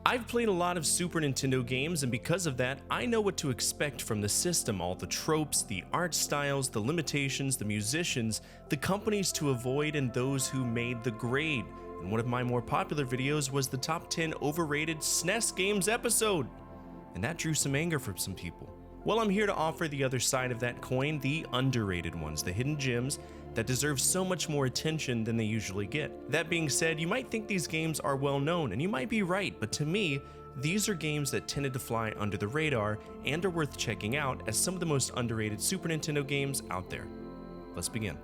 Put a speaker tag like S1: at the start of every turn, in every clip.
S1: I've played a lot of Super Nintendo games, and because of that, I know what to expect from the system, all the tropes, the art styles, the limitations, the musicians, the companies to avoid, and those who made the grade. And one of my more popular videos was the top 10 overrated SNES games episode, and that drew some anger from some people. Well, I'm here to offer the other side of that coin, the underrated ones, the hidden gems that deserve so much more attention than they usually get. That being said, you might think these games are well known, and you might be right, but to me, these are games that tended to fly under the radar and are worth checking out as some of the most underrated Super Nintendo games out there. Let's begin.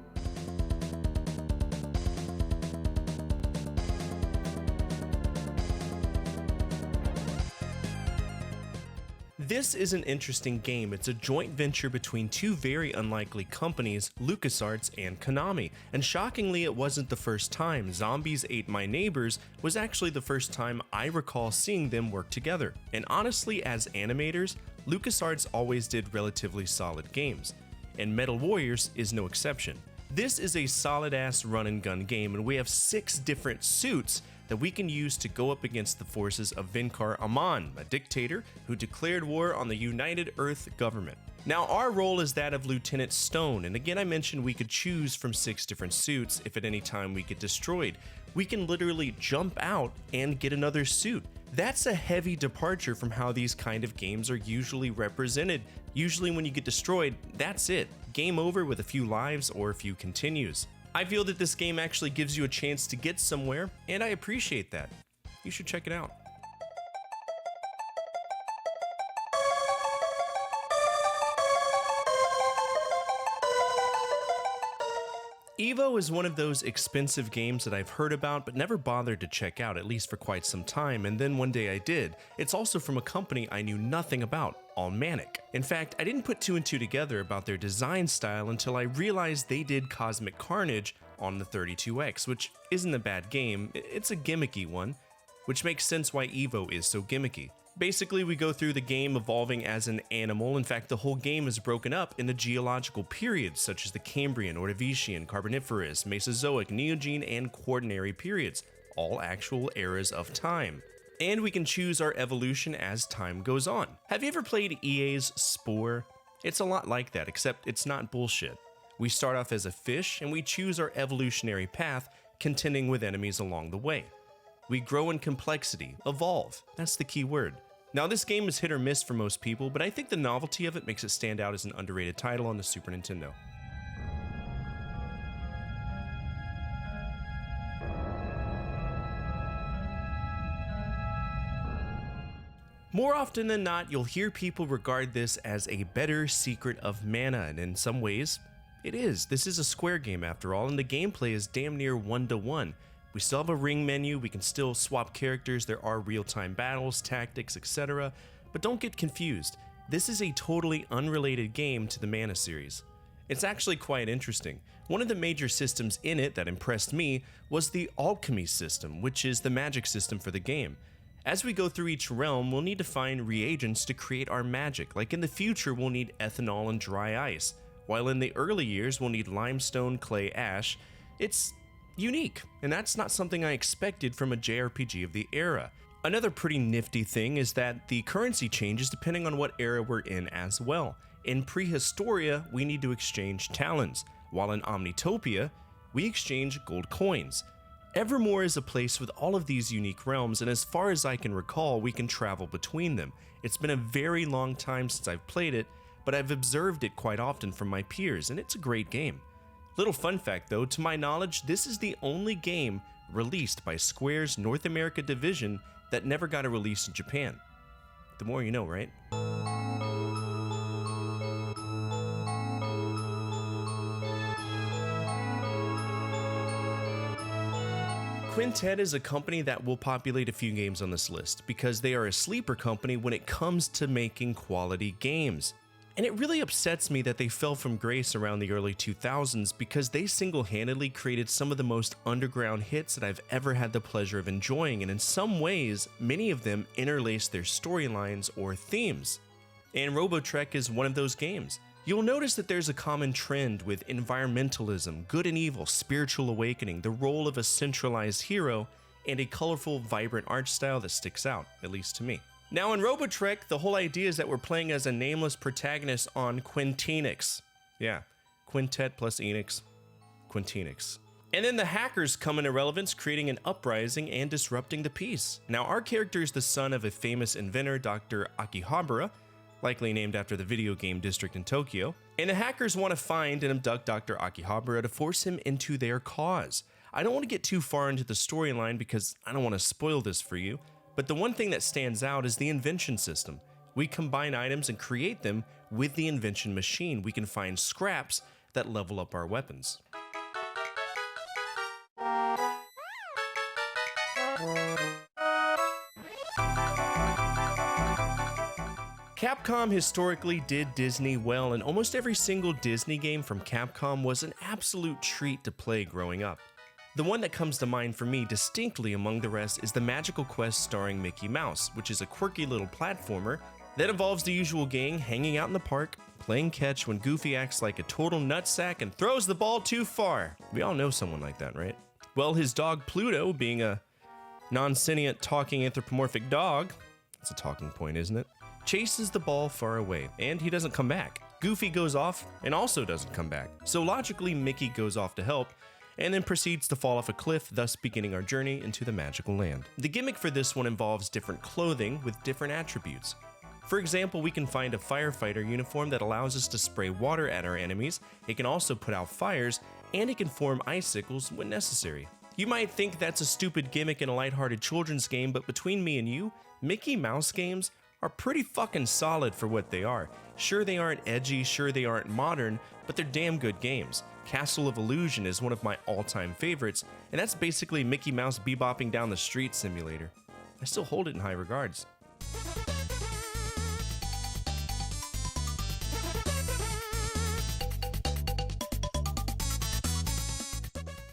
S1: This is an interesting game. It's a joint venture between two very unlikely companies, LucasArts and Konami. And shockingly, it wasn't the first time. Zombies Ate My Neighbors was actually the first time I recall seeing them work together. And honestly, as animators, LucasArts always did relatively solid games. And Metal Warriors is no exception. This is a solid-ass run-and-gun game, and we have 6 different suits that we can use to go up against the forces of Vinkar Aman, a dictator who declared war on the United Earth government. Now, our role is that of Lieutenant Stone, and again I mentioned we could choose from 6 different suits if at any time we get destroyed. We can literally jump out and get another suit. That's a heavy departure from how these kind of games are usually represented. Usually when you get destroyed, that's it. Game over with a few lives or a few continues. I feel that this game actually gives you a chance to get somewhere, and I appreciate that. You should check it out. Evo is one of those expensive games that I've heard about but never bothered to check out, at least for quite some time, and then one day I did. It's also from a company I knew nothing about, Almanic. In fact, I didn't put 2 and 2 together about their design style until I realized they did Cosmic Carnage on the 32X, which isn't a bad game. It's a gimmicky one, which makes sense why Evo is so gimmicky. Basically, we go through the game evolving as an animal. In fact, the whole game is broken up into geological periods such as the Cambrian, Ordovician, Carboniferous, Mesozoic, Neogene, and Quaternary periods, all actual eras of time. And we can choose our evolution as time goes on. Have you ever played EA's Spore? It's a lot like that, except it's not bullshit. We start off as a fish, and we choose our evolutionary path, contending with enemies along the way. We grow in complexity, evolve, that's the key word. Now this game is hit or miss for most people, but I think the novelty of it makes it stand out as an underrated title on the Super Nintendo. More often than not, you'll hear people regard this as a better Secret of Mana, and in some ways, it is. This is a Square game after all, and the gameplay is damn near 1-to-1. We still have a ring menu, we can still swap characters, there are real-time battles, tactics, etc. But don't get confused, this is a totally unrelated game to the Mana series. It's actually quite interesting. One of the major systems in it that impressed me was the alchemy system, which is the magic system for the game. As we go through each realm, we'll need to find reagents to create our magic, like in the future we'll need ethanol and dry ice, while in the early years we'll need limestone, clay, ash. It's unique, and that's not something I expected from a JRPG of the era. Another pretty nifty thing is that the currency changes depending on what era we're in as well. In Prehistoria, we need to exchange talons, while in Omnitopia, we exchange gold coins. Evermore is a place with all of these unique realms, and as far as I can recall, we can travel between them. It's been a very long time since I've played it, but I've observed it quite often from my peers, and it's a great game. Little fun fact though, to my knowledge, this is the only game released by Square's North America division that never got a release in Japan. The more you know, right? Quintet is a company that will populate a few games on this list because they are a sleeper company when it comes to making quality games. And it really upsets me that they fell from grace around the early 2000s because they single-handedly created some of the most underground hits that I've ever had the pleasure of enjoying, and in some ways, many of them interlace their storylines or themes. And Robotrek is one of those games. You'll notice that there's a common trend with environmentalism, good and evil, spiritual awakening, the role of a centralized hero, and a colorful, vibrant art style that sticks out, at least to me. Now in Robotrek, the whole idea is that we're playing as a nameless protagonist on Quintinix. Yeah, Quintet plus Enix, Quintinix. And then the hackers come into relevance, creating an uprising and disrupting the peace. Now our character is the son of a famous inventor, Dr. Akihabara, likely named after the video game district in Tokyo, and the hackers want to find and abduct Dr. Akihabara to force him into their cause. I don't want to get too far into the storyline because I don't want to spoil this for you, but the one thing that stands out is the invention system. We combine items and create them with the invention machine. We can find scraps that level up our weapons. Capcom historically did Disney well, and almost every single Disney game from Capcom was an absolute treat to play growing up. The one that comes to mind for me distinctly among the rest is the Magical Quest starring Mickey Mouse, which is a quirky little platformer that involves the usual gang hanging out in the park, playing catch when Goofy acts like a total nutsack and throws the ball too far. We all know someone like that, right? Well, his dog Pluto, being a non-sentient talking anthropomorphic dog, that's a talking point, isn't it? Chases the ball far away, and he doesn't come back. Goofy goes off and also doesn't come back. So logically, Mickey goes off to help, and then proceeds to fall off a cliff, thus beginning our journey into the magical land. The gimmick for this one involves different clothing with different attributes. For example, we can find a firefighter uniform that allows us to spray water at our enemies, it can also put out fires, and it can form icicles when necessary. You might think that's a stupid gimmick in a lighthearted children's game, but between me and you, Mickey Mouse games are pretty fucking solid for what they are. Sure, they aren't edgy, sure they aren't modern, but they're damn good games. Castle of Illusion is one of my all-time favorites, and that's basically Mickey Mouse bebopping down the street simulator. I still hold it in high regards.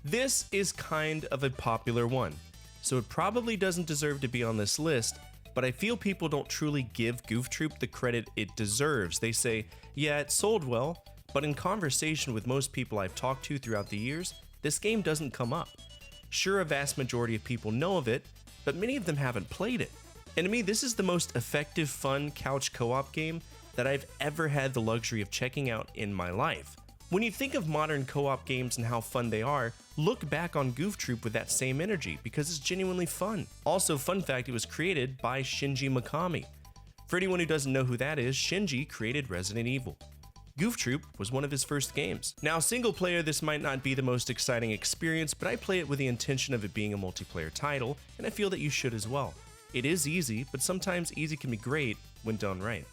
S1: This is kind of a popular one, so it probably doesn't deserve to be on this list, but I feel people don't truly give Goof Troop the credit it deserves. They say, yeah, it sold well, but in conversation with most people I've talked to throughout the years, this game doesn't come up. Sure, a vast majority of people know of it, but many of them haven't played it. And to me, this is the most effective, fun couch co-op game that I've ever had the luxury of checking out in my life. When you think of modern co-op games and how fun they are, look back on Goof Troop with that same energy because it's genuinely fun. Also, fun fact, it was created by Shinji Mikami. For anyone who doesn't know who that is, Shinji created Resident Evil. Goof Troop was one of his first games. Now, single player, this might not be the most exciting experience, but I play it with the intention of it being a multiplayer title, and I feel that you should as well. It is easy, but sometimes easy can be great when done right.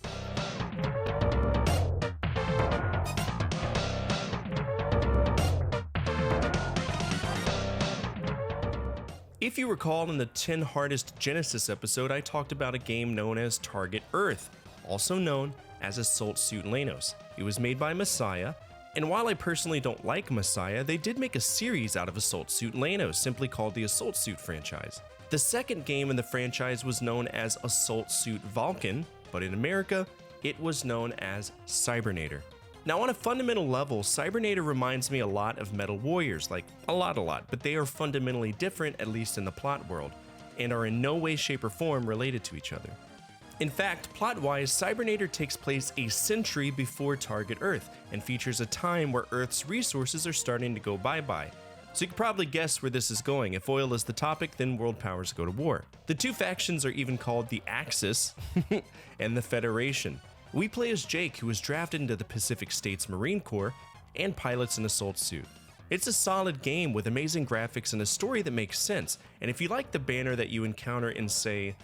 S1: If you recall, in the 10 Hardest Genesis episode, I talked about a game known as Target Earth, also known as Assault Suit Lanos. It was made by Messiah, and while I personally don't like Messiah, they did make a series out of Assault Suit Lanos, simply called the Assault Suit franchise. The second game in the franchise was known as Assault Suit Vulcan, but in America, it was known as Cybernator. Now, on a fundamental level, Cybernator reminds me a lot of Metal Warriors, like a lot, but they are fundamentally different, at least in the plot world, and are in no way, shape, or form related to each other. In fact, plot-wise, Cybernator takes place a century before Target Earth, and features a time where Earth's resources are starting to go bye-bye. So you can probably guess where this is going. If oil is the topic, then world powers go to war. The two factions are even called the Axis and the Federation. We play as Jake, who was drafted into the Pacific States Marine Corps and pilots an assault suit. It's a solid game with amazing graphics and a story that makes sense, and if you like the banner that you encounter in, say,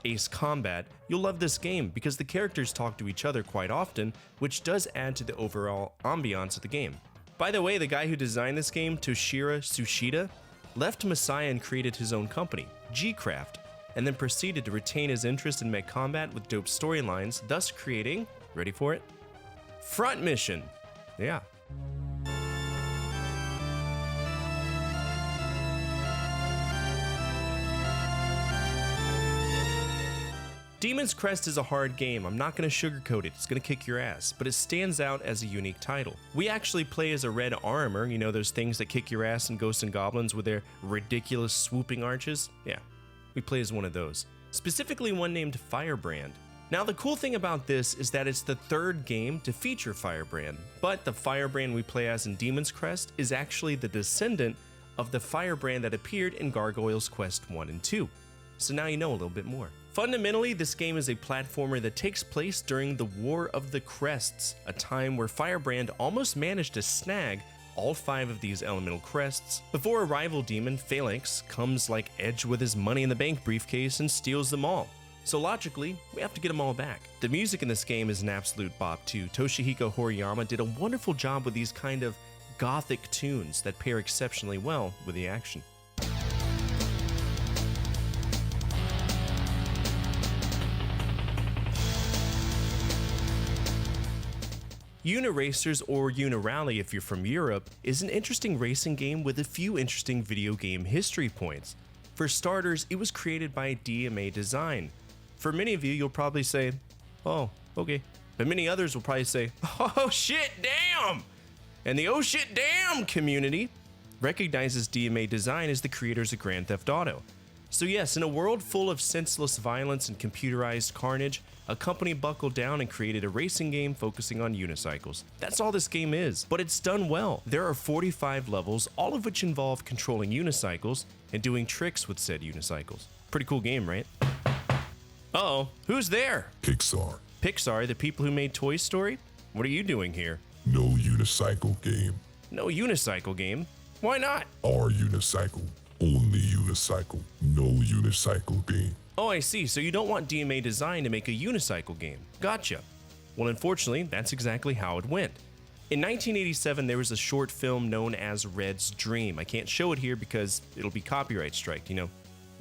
S1: Ace Combat, you'll love this game because the characters talk to each other quite often, which does add to the overall ambiance of the game. By the way, the guy who designed this game, Toshiro Tsushita, left Messiah and created his own company, G-Craft, and then proceeded to retain his interest in mech combat with dope storylines, thus creating, ready for it? Front Mission! Yeah. Demon's Crest is a hard game, I'm not going to sugarcoat it, it's going to kick your ass, but it stands out as a unique title. We actually play as a red armor, you know those things that kick your ass in Ghosts and Goblins with their ridiculous swooping arches? Yeah, we play as one of those. Specifically one named Firebrand. Now the cool thing about this is that it's the third game to feature Firebrand, but the Firebrand we play as in Demon's Crest is actually the descendant of the Firebrand that appeared in Gargoyle's Quest 1 and 2. So now you know a little bit more. Fundamentally, this game is a platformer that takes place during the War of the Crests, a time where Firebrand almost managed to snag all 5 of these elemental crests before a rival demon, Phalanx, comes like Edge with his money in the bank briefcase and steals them all. So logically, we have to get them all back. The music in this game is an absolute bop too. Toshihiko Horiyama did a wonderful job with these kind of gothic tunes that pair exceptionally well with the action. Uniracers, or Unirally if you're from Europe, is an interesting racing game with a few interesting video game history points. For starters, it was created by DMA Design. For many of you, you'll probably say, oh, okay. But many others will probably say, oh shit, damn! And the oh shit, damn community recognizes DMA Design as the creators of Grand Theft Auto. So yes, in a world full of senseless violence and computerized carnage, a company buckled down and created a racing game focusing on unicycles. That's all this game is, but it's done well. There are 45 levels, all of which involve controlling unicycles and doing tricks with said unicycles. Pretty cool game, right? Uh-oh, who's there?
S2: Pixar.
S1: Pixar, the people who made Toy Story? What are you doing here?
S2: No unicycle game.
S1: No unicycle game? Why not?
S2: Our unicycle. Only unicycle. No unicycle game.
S1: Oh, I see. So you don't want DMA Design to make a unicycle game. Gotcha. Well, unfortunately, that's exactly how it went. In 1987, there was a short film known as Red's Dream. I can't show it here because it'll be copyright striked, you know,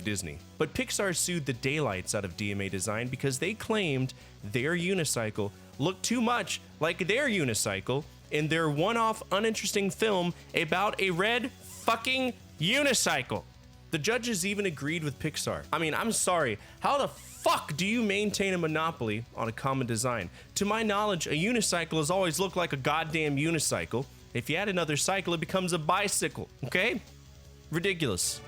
S1: Disney. But Pixar sued the daylights out of DMA Design because they claimed their unicycle looked too much like their unicycle in their one-off uninteresting film about a red fucking unicycle. The judges even agreed with Pixar. I mean, I'm sorry, how the fuck do you maintain a monopoly on a common design? To my knowledge, a unicycle has always looked like a goddamn unicycle. If you add another cycle, it becomes a bicycle, okay? Ridiculous.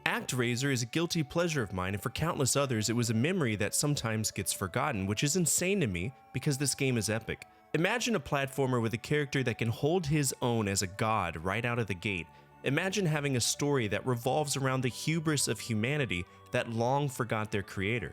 S1: Actrazer is a guilty pleasure of mine, and for countless others, it was a memory that sometimes gets forgotten, which is insane to me because this game is epic. Imagine a platformer with a character that can hold his own as a god right out of the gate. Imagine having a story that revolves around the hubris of humanity that long forgot their creator.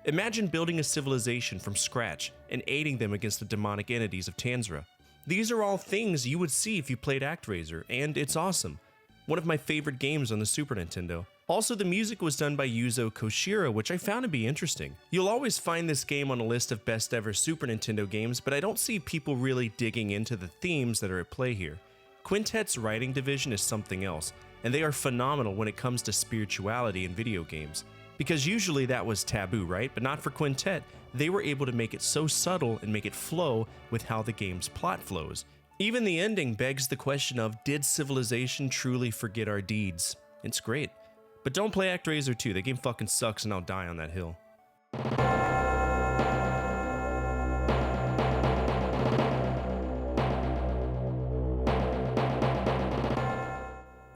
S1: Imagine building a civilization from scratch and aiding them against the demonic entities of Tanzra. These are all things you would see if you played Actrazer, and it's awesome. One of my favorite games on the Super Nintendo. Also, the music was done by Yuzo Koshiro, which I found to be interesting. You'll always find this game on a list of best ever Super Nintendo games, but I don't see people really digging into the themes that are at play here. Quintet's writing division is something else, and they are phenomenal when it comes to spirituality in video games. Because usually that was taboo, right? But not for Quintet. They were able to make it so subtle and make it flow with how the game's plot flows. Even the ending begs the question of, did civilization truly forget our deeds? It's great. But don't play Actrazer 2, that game fucking sucks and I'll die on that hill.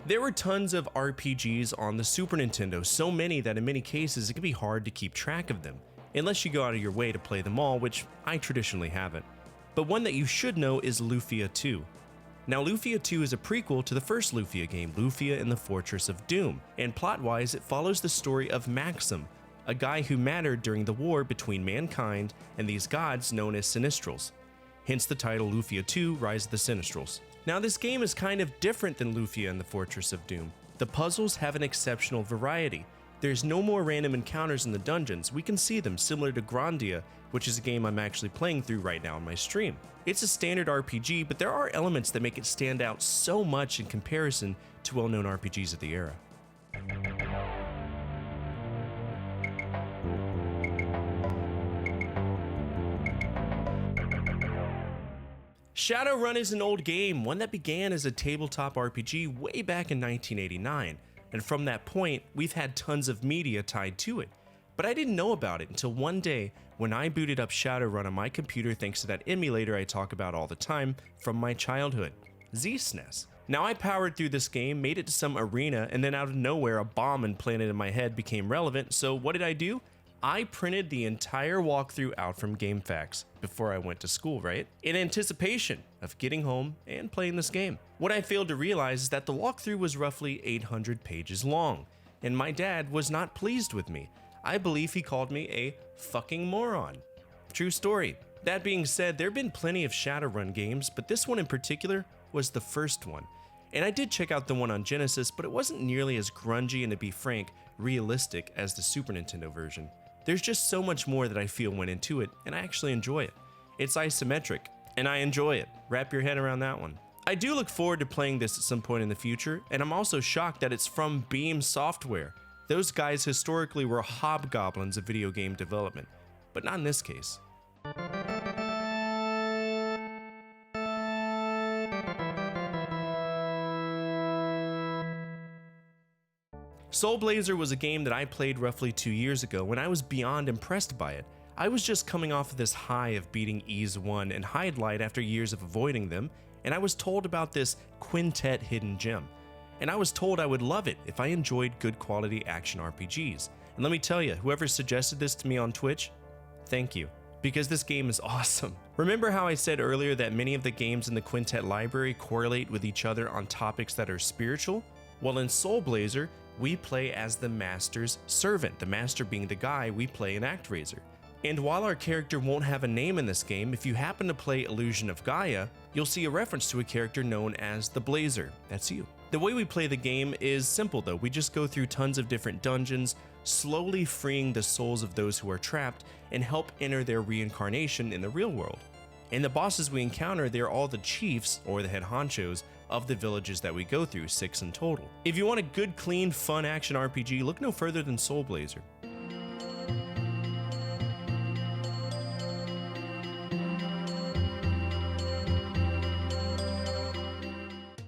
S1: There were tons of RPGs on the Super Nintendo, so many that in many cases it can be hard to keep track of them, unless you go out of your way to play them all, which I traditionally haven't. But one that you should know is Lufia II. Now, Lufia II is a prequel to the first Lufia game, Lufia and the Fortress of Doom, and plot-wise it follows the story of Maxim, a guy who mattered during the war between mankind and these gods known as Sinistrals. Hence the title Lufia II, Rise of the Sinistrals. Now, this game is kind of different than Lufia and the Fortress of Doom. The puzzles have an exceptional variety. There's no more random encounters in the dungeons. We can see them, similar to Grandia, which is a game I'm actually playing through right now on my stream. It's a standard RPG, but there are elements that make it stand out so much in comparison to well-known RPGs of the era. Shadowrun is an old game, one that began as a tabletop RPG way back in 1989, and from that point, we've had tons of media tied to it. But I didn't know about it until one day when I booted up Shadowrun on my computer thanks to that emulator I talk about all the time from my childhood, SNES. Now I powered through this game, made it to some arena, and then out of nowhere a bomb implanted in my head became relevant, so what did I do? I printed the entire walkthrough out from GameFAQs before I went to school, right? In anticipation of getting home and playing this game. What I failed to realize is that the walkthrough was roughly 800 pages long, and my dad was not pleased with me. I believe he called me a fucking moron. True story. That being said, there have been plenty of Shadowrun games, but this one in particular was the first one. And I did check out the one on Genesis, but it wasn't nearly as grungy and, to be frank, realistic as the Super Nintendo version. There's just so much more that I feel went into it, and I actually enjoy it. It's isometric, and I enjoy it. Wrap your head around that one. I do look forward to playing this at some point in the future, and I'm also shocked that it's from Beam Software. Those guys historically were hobgoblins of video game development, but not in this case. Soul Blazer was a game that I played roughly 2 years ago when I was beyond impressed by it. I was just coming off of this high of beating Ys 1 and Hydlite after years of avoiding them, and I was told about this Quintet hidden gem. And I was told I would love it if I enjoyed good quality action RPGs. And let me tell you, whoever suggested this to me on Twitch, thank you, because this game is awesome. Remember how I said earlier that many of the games in the Quintet library correlate with each other on topics that are spiritual? Well, in Soul Blazer, we play as the Master's servant, the Master being the guy we play in Actrazer. And while our character won't have a name in this game, if you happen to play Illusion of Gaia, you'll see a reference to a character known as the Blazer. That's you. The way we play the game is simple though. We just go through tons of different dungeons, slowly freeing the souls of those who are trapped and help enter their reincarnation in the real world. And the bosses we encounter, they're all the chiefs, or the head honchos, of the villages that we go through, 6 in total. If you want a good, clean, fun action RPG, look no further than Soul Blazer.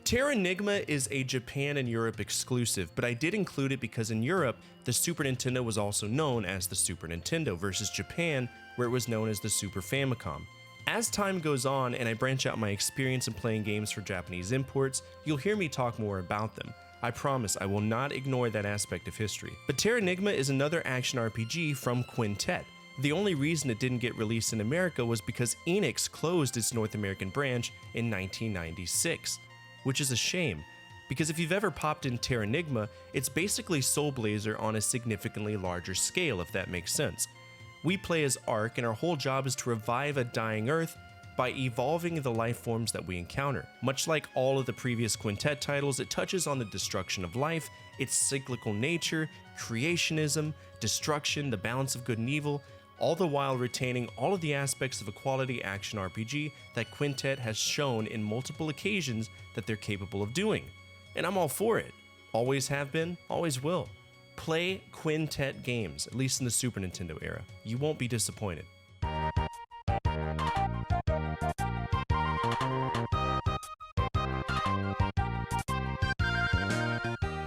S1: Terranigma is a Japan and Europe exclusive, but I did include it because in Europe, the Super Nintendo was also known as the Super Nintendo versus Japan, where it was known as the Super Famicom. As time goes on and I branch out my experience in playing games for Japanese imports, you'll hear me talk more about them. I promise I will not ignore that aspect of history. But Terranigma is another action RPG from Quintet. The only reason it didn't get released in America was because Enix closed its North American branch in 1996. Which is a shame, because if you've ever popped in Terranigma, it's basically Soul Blazer on a significantly larger scale, if that makes sense. We play as Ark, and our whole job is to revive a dying Earth by evolving the life forms that we encounter. Much like all of the previous Quintet titles, it touches on the destruction of life, its cyclical nature, creationism, destruction, the balance of good and evil, all the while retaining all of the aspects of a quality action RPG that Quintet has shown in multiple occasions that they're capable of doing. And I'm all for it. Always have been, always will. Play Quintet games, at least in the Super Nintendo era. You won't be disappointed.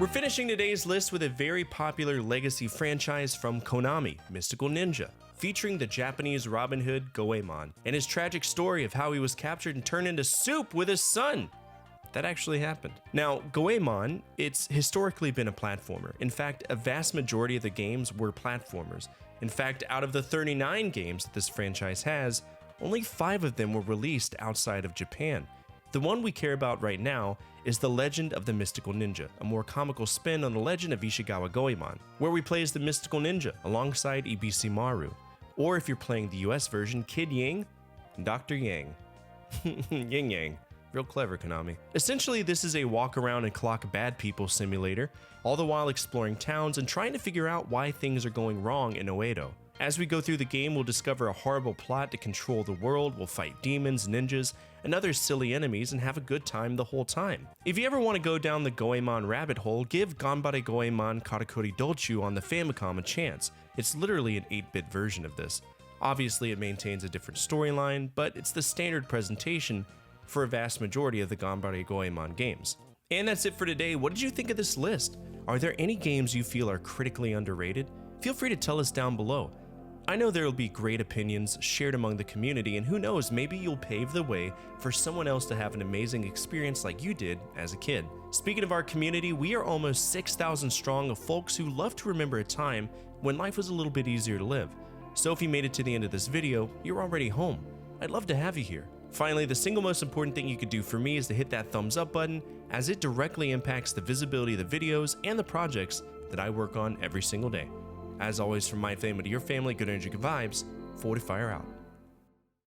S1: We're finishing today's list with a very popular legacy franchise from Konami, Mystical Ninja, featuring the Japanese Robin Hood Goemon, and his tragic story of how he was captured and turned into soup with his son. That actually happened. Now, Goemon, it's historically been a platformer. In fact, a vast majority of the games were platformers. In fact, out of the 39 games that this franchise has, only 5 of them were released outside of Japan. The one we care about right now is The Legend of the Mystical Ninja, a more comical spin on the legend of Ishigawa Goemon, where we play as the Mystical Ninja alongside Ibisi Maru. Or if you're playing the US version, Kid Ying and Dr. Yang. Yin Yang. Real clever, Konami. Essentially, this is a walk around and clock bad people simulator, all the while exploring towns and trying to figure out why things are going wrong in Oedo. As we go through the game, we'll discover a horrible plot to control the world, we'll fight demons, ninjas, and other silly enemies and have a good time the whole time. If you ever want to go down the Goemon rabbit hole, give Ganbare Goemon Karakuri Dolchu on the Famicom a chance. It's literally an 8-bit version of this. Obviously, it maintains a different storyline, but it's the standard presentation, for a vast majority of the Ganbare Goemon games. And that's it for today. What did you think of this list? Are there any games you feel are critically underrated? Feel free to tell us down below. I know there will be great opinions shared among the community, and who knows, maybe you'll pave the way for someone else to have an amazing experience like you did as a kid. Speaking of our community, we are almost 6,000 strong of folks who love to remember a time when life was a little bit easier to live. So if you made it to the end of this video, you're already home. I'd love to have you here. Finally, the single most important thing you could do for me is to hit that thumbs up button, as it directly impacts the visibility of the videos and the projects that I work on every single day. As always, from my family to your family, good energy, good vibes. Fortefyre out.